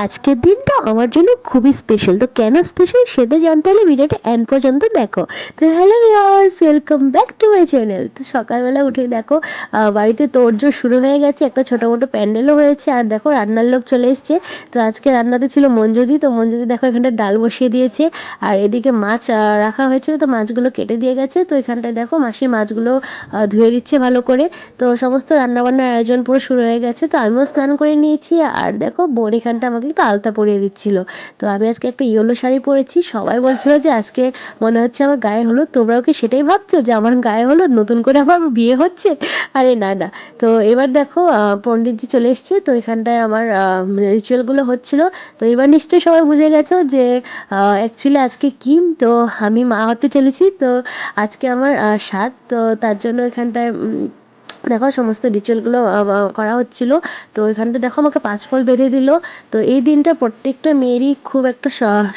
আজকের দিনটা আমার জন্য খুবই স্পেশাল। তো কেন স্পেশাল সেটা জানতে হলে ভিডিওটা এন্ড পর্যন্ত দেখো। তো hello viewers, welcome back to my channel. তো সকালবেলা উঠে দেখো বাড়িতে তোড়জোড় শুরু হয়ে গেছে, একটা ছোটো মোটো প্যান্ডেলও হয়েছে, আর দেখো রান্নার লোক চলে এসছে। তো আজকে রান্নাতে ছিল মঞ্জুদি। তো মঞ্জুদি দেখো এখানটা ডাল বসিয়ে দিয়েছে, আর এদিকে মাছ রাখা হয়েছিল, তো মাছগুলো কেটে দিয়ে গেছে। তো এখানটায় দেখো মাসি মাছগুলো ধুয়ে দিচ্ছে ভালো করে। তো সমস্ত রান্নাবান্নার আয়োজন পুরো শুরু হয়ে গেছে। তো আমিও স্নান করে নিয়েছি, আর দেখো বোন এখানটা আমাকে একটু আলতা পরিয়ে দিচ্ছিল। তো আমি আজকে একটা ইয়েলো শাড়ি পরেছি। সবাই বলছিল যে আজকে মনে হচ্ছে আমার গায়ে হলুদ। তোমরাও কি সেটাই ভাবছো যে আমার গায়ে হলুদ, নতুন করে আমার বিয়ে হচ্ছে? আরে না না। তো এবার দেখো পণ্ডিতজি চলে এসছে। তো এখানটায় আমার রিচুয়ালগুলো হচ্ছিল। তো এবার নিশ্চয়ই সবাই বুঝে গেছো যে অ্যাকচুয়ালি আজকে কি। তো আমি মা হতে চলেছি। তো আজকে আমার সাত। তো তার জন্য এখানটায় দেখো সমস্ত রিচুয়ালগুলো করা হচ্ছিল। তো এখানটা দেখো আমাকে 5 ফল বেঁধে দিল। তো এই দিনটা প্রত্যেকটা মেয়েরই খুব একটা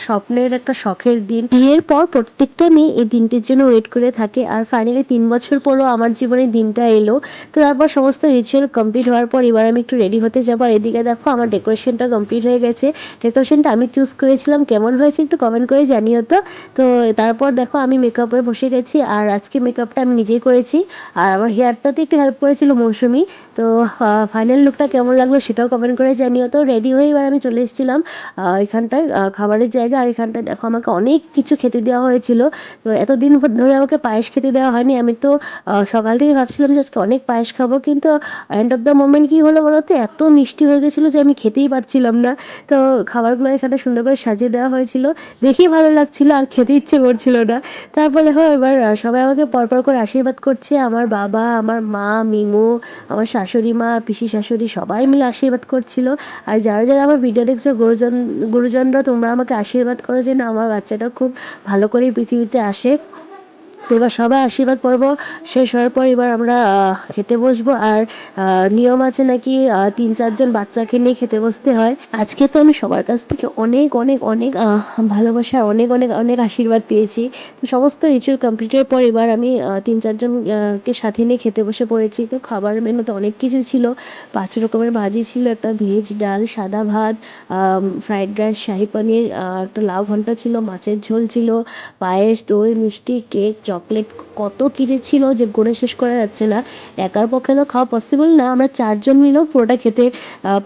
স্বপ্নের, একটা শখের দিন। বিয়ের পর প্রত্যেকটা মেয়ে এই দিনটির জন্য ওয়েট করে থাকে, আর ফাইনালি 3 বছর পরও আমার জীবনে দিনটা এলো। তো তারপর সমস্ত রিচুয়াল কমপ্লিট হওয়ার পর এবার আমি একটু রেডি হতে যাবো। আর এদিকে দেখো আমার ডেকোরেশনটা কমপ্লিট হয়ে গেছে। ডেকোরেশনটা আমি চুজ করেছিলাম, কেমন হয়েছে একটু কমেন্ট করে জানিও তো। তো তারপর দেখো আমি মেকআপে বসে গেছি, আর আজকে মেকআপটা আমি নিজেই করেছি, আর আমার হেয়ারটাতে একটু হেল্প করেছিল মৌসুমি। তো ফাইনাল লুকটা কেমন লাগলো সেটাও কমেন্ট করে জানিও তো। রেডি হয়ে এবার আমি চলে এসেছিলাম এখানটায় খাবারের জায়গা। আর এখানটায় দেখো আমাকে অনেক কিছু খেতে দেওয়া হয়েছিল। তো এতদিন ধরে আমাকে পায়েস খেতে দেওয়া হয়নি। আমি তো সকাল থেকে ভাবছিলাম যে আজকে অনেক পায়েস খাবো, কিন্তু এন্ড অফ দ্য মোমেন্ট কী হলো বলো তো, এত মিষ্টি হয়ে গেছিলো যে আমি খেতেই পারছিলাম না। তো খাবারগুলো এখানে সুন্দর করে সাজিয়ে দেওয়া হয়েছিল, দেখেই ভালো লাগছিল আর খেতে ইচ্ছে করছিল না। তারপর দেখো এবার সবাই আমাকে পরপর করে আশীর্বাদ করছে। আমার বাবা, আমার মা, মিমু, আমার শাশুড়ি মা, পিসি শাশুড়ি সবাই মিলে আশীর্বাদ করছিল। আর যারা যারা আমার ভিডিও দেখছো, গুরুজনরা, তোমরা আমাকে আশীর্বাদ করো যেন আমার বাচ্চাটা খুব ভালো করে পৃথিবীতে আসে। তো এবার সবাই আশীর্বাদ পর্ব শেষ হওয়ার পর এবার আমরা খেতে বসবো। আর নিয়ম আছে নাকি 3-4 জন বাচ্চাকে নিয়ে খেতে বসতে হয়। আজকে তো আমি সবার কাছ থেকে অনেক অনেক অনেক ভালোবাসা, অনেক অনেক অনেক আশীর্বাদ পেয়েছি। তো সমস্ত রিচুয়াল কমপ্লিটের পর এবার আমি 3-4 জন কে সাথে নিয়ে খেতে বসে পড়েছি। তো খাবার মেনুতে অনেক কিছু ছিল। 5 রকমের ভাজি ছিল, একটা ভেজ ডাল, সাদা ভাত, ফ্রাইড রাইস, শাহি পনির, একটা লাউ ঘন্টা ছিল, মাছের ঝোল ছিল, পায়েস, দই, মিষ্টি, কেক, চকলেট, কত কী যে ছিল যে গুণে শেষ করা যাচ্ছে না। একার পক্ষে তো খাওয়া পসিবল না, আমরা 4 জন মিলেও পুরোটা খেতে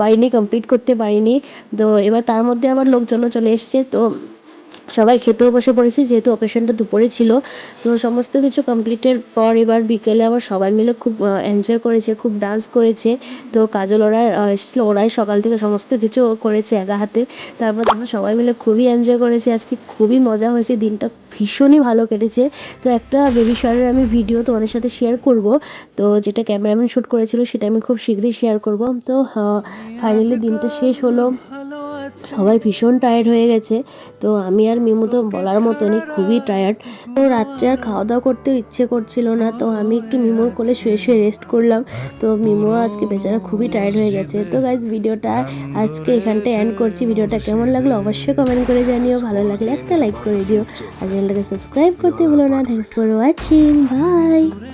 পারিনি, কমপ্লিট করতে পারিনি। তো এবার তার মধ্যে আবার লোকজনও চলে এসছে। তো সবাই খেতেও বসে পড়েছি, যেহেতু অকেশনটা দুপুরে ছিল। তো সমস্ত কিছু কমপ্লিটের পর এবার বিকেলে আবার সবাই মিলে খুব এনজয় করেছে, খুব ডান্স করেছে। তো কাজল ওরা এসেছিলো, ওরাই সকাল থেকে সমস্ত কিছু করেছে একা হাতে। তারপর আমরা সবাই মিলে খুবই এনজয় করেছি, আজকে খুবই মজা হয়েছে, দিনটা ভীষণই ভালো কেটেছে। তো একটা বেবি শাওয়ারের আমি ভিডিও তোমাদের সাথে শেয়ার করব। তো যেটা ক্যামেরাম্যান শ্যুট করেছিল সেটা আমি খুব শীঘ্রই শেয়ার করব। তো ফাইনালি দিনটা শেষ হলো, সবাই ভীষণ টায়ার্ড হয়ে গেছে। তো আমি আর মিমু তো বলার মতনই খুবই টায়ার্ড। তো রাত্রে আর খাওয়া দাওয়া করতেও ইচ্ছে করছিল না। তো আমি একটু মিমুর কোলে শুয়ে শুয়ে রেস্ট করলাম। তো মিমু আজকে বেচারা খুবই টায়ার্ড হয়ে গেছে। তো গাইজ ভিডিওটা আজকে এখানটায় এন্ড করছি। ভিডিওটা কেমন লাগলো অবশ্যই কমেন্ট করে জানিও, ভালো লাগলে একটা লাইক করে দিও, আর চ্যানেলটাকে সাবস্ক্রাইব করতে ভুলো না। Thanks for watching, by.